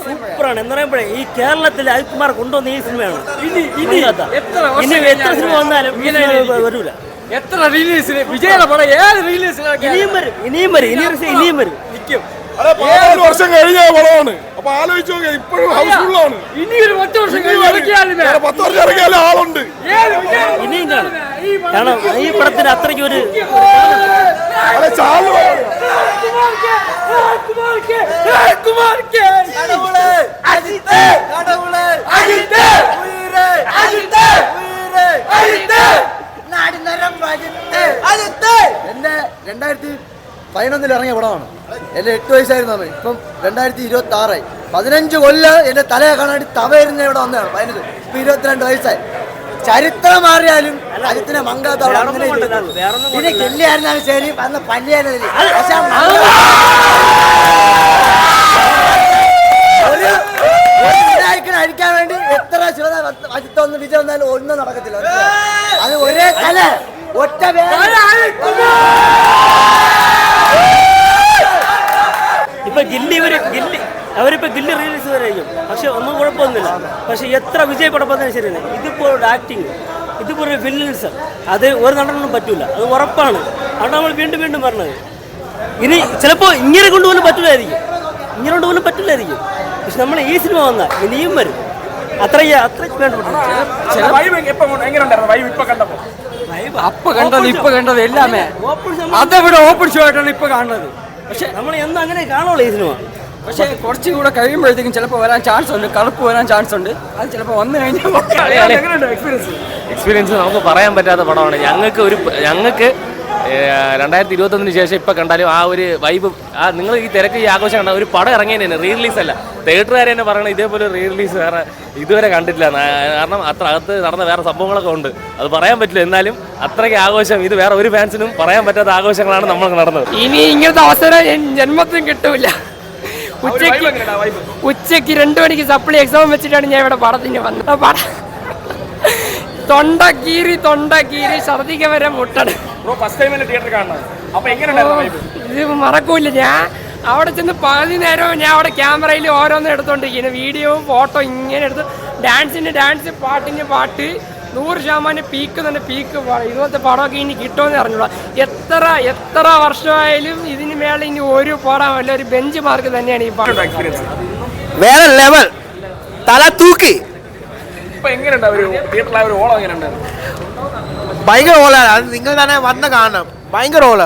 സൂപ്പറാണ് എന്ന് പറയുമ്പോഴേ ഈ കേരളത്തിൽ അജിത്കുമാർ കൊണ്ടുവന്ന ഈ സിനിമയാണ്. ഇനി എത്ര സിനിമ വന്നാലും വരൂല. എത്ര റിലീസിന് വിജയുടെ പടം ഏത് റിലീസിന് ഇനിയും വരും. ഒരു വർഷം കഴിഞ്ഞ പടമാണ്. അപ്പൊ ആലോചിച്ച് നോക്കിയാൽ ഇപ്പോഴും ഹൗസ്ഫുള്ളാണ്. ഇനി ഒരു 10 വർഷം കഴിഞ്ഞ് 10 വർഷം ഇറങ്ങിയാലും ആളുണ്ട്. ഇനിയും കാണും. കാരണം ഈ പടത്തിന് അത്രയ്ക്ക് ഒരു എന്റെ 2011 ഇറങ്ങിയ പടമാണ്. എന്റെ 8 വയസ്സായിരുന്നു. ഇപ്പം 2026 15 കൊല്ലം എന്റെ തലയെ കാണാൻ തവയിരുന്ന ഇവിടെ വന്നതാണ്. 15 ഇപ്പൊ 22 വയസ്സായി. ചരിത്രം മാറിയാലും അജിത്തിനെ മങ്കാത്ത പിന്നെ കെല്ലിയായിരുന്നാലും ശരി അന്ന് പല്ലിയായിരുന്നു. പക്ഷെ വിനായകനെ അടിക്കാൻ വേണ്ടി എത്ര അജിത്ത് ഒന്ന് വിജയം വന്നാലും ഒന്നും നടക്കത്തില്ല. അത് ഒരേ കല ഒറ്റ അവരിപ്പോ ഗില്ലി റിലീസ് വരെയും. പക്ഷെ ഒന്നും കുഴപ്പമൊന്നുമില്ല. പക്ഷെ എത്ര വിജയപ്പെടപ്പെടുന്ന ശരിയാണ്. ഇതിപ്പോ ഒരു ആക്ടിങ്, ഇതിപ്പോ ഒരു വില്ലൻസ്, അത് ഒരു നടനൊന്നും പറ്റൂല. അത് ഉറപ്പാണ്. അവിടെ നമ്മൾ വീണ്ടും പറഞ്ഞത്. ഇനി ചിലപ്പോ ഇങ്ങനെ കൊണ്ടുപോലും പറ്റില്ലായിരിക്കും. പക്ഷെ നമ്മൾ ഈ സിനിമ വന്നാൽ ഇനിയും വരും. അത്രയ്ക്ക് വേണ്ടപ്പെട്ടു. അപ്പൊ കണ്ടത് എല്ലാമേ അതവിടെ ഓപ്പൺ ഷോ ആയിട്ടാണ് ഇപ്പൊ കാണുന്നത്. പക്ഷെ നമ്മൾ എന്നും അങ്ങനെ കാണുള്ളൂ ഈ സിനിമ. പക്ഷെ കുറച്ചും കൂടെ കഴിയുമ്പോഴത്തേക്കും ചിലപ്പോൾ വരാൻ ചാൻസ് ഉണ്ട്. കളപ്പ് വരാൻ ചാൻസ് ഉണ്ട്. അത് ചിലപ്പോൾ വന്നു കഴിഞ്ഞാൽ എക്സ്പീരിയൻസ് നമുക്ക് പറയാൻ പറ്റാത്ത പടമാണ്. ഞങ്ങൾക്ക് 2021 ശേഷം ഇപ്പം കണ്ടാലും ആ ഒരു വൈബ്, ആ നിങ്ങൾ ഈ തിരക്ക് ഈ ആഘോഷം കണ്ട ഒരു പടം ഇറങ്ങിയത് തന്നെ റീ റിലീസ് അല്ല. തിയേറ്ററുകാർ തന്നെ പറയണത് ഇതേപോലെ റീ റിലീസ് വേറെ ഇതുവരെ കണ്ടിട്ടില്ല. കാരണം അത്ര അകത്ത് നടന്ന വേറെ സംഭവങ്ങളൊക്കെ ഉണ്ട്. അത് പറയാൻ പറ്റില്ല. എന്നാലും അത്രയ്ക്ക് ആഘോഷം ഇത് വേറെ ഒരു ഫാൻസിനും പറയാൻ പറ്റാത്ത ആഘോഷങ്ങളാണ് നമ്മൾ നടന്നത്. ഇനി ഇങ്ങനത്തെ അവസരം ജന്മത്തിനും കിട്ടൂല. ഉച്ചയ്ക്ക് 2 മണിക്ക് സപ്ലി എക്സാം വെച്ചിട്ടാണ് ഞാൻ ഇവിടെ പടത്തിന് വന്നത്. തൊണ്ട കീറി ഛർദിക്കാൻ വരെ മുട്ടണ്. ഇത് മറക്കൂല. ഞാൻ അവിടെ ചെന്ന് പകുതി നേരവും ഞാൻ അവിടെ ക്യാമറയിൽ ഓരോന്നും എടുത്തോണ്ടിരിക്കുന്നു. വീഡിയോവും ഫോട്ടോ ഇങ്ങനെ എടുത്ത് ഡാൻസ് പാട്ടിന് പാട്ട് 100% പീക്ക് തന്നെ പീക്ക്. ഇതുപോലത്തെ പടമൊക്കെ ഇനി കിട്ടുമെന്ന് അറിഞ്ഞൂടാ. എത്ര വർഷമായാലും ഇതിന് മേലെ ഇനി ഒരു പടം അല്ല ഒരു ബെഞ്ച് മാർക്ക് തന്നെയാണ് ഈ പടം. വേറെ ലെവൽ തല തൂക്കി. ഭയങ്കര ഓളാണ്. അത് നിങ്ങൾ തന്നെ വന്ന് കാണണം. ഭയങ്കര ഓള.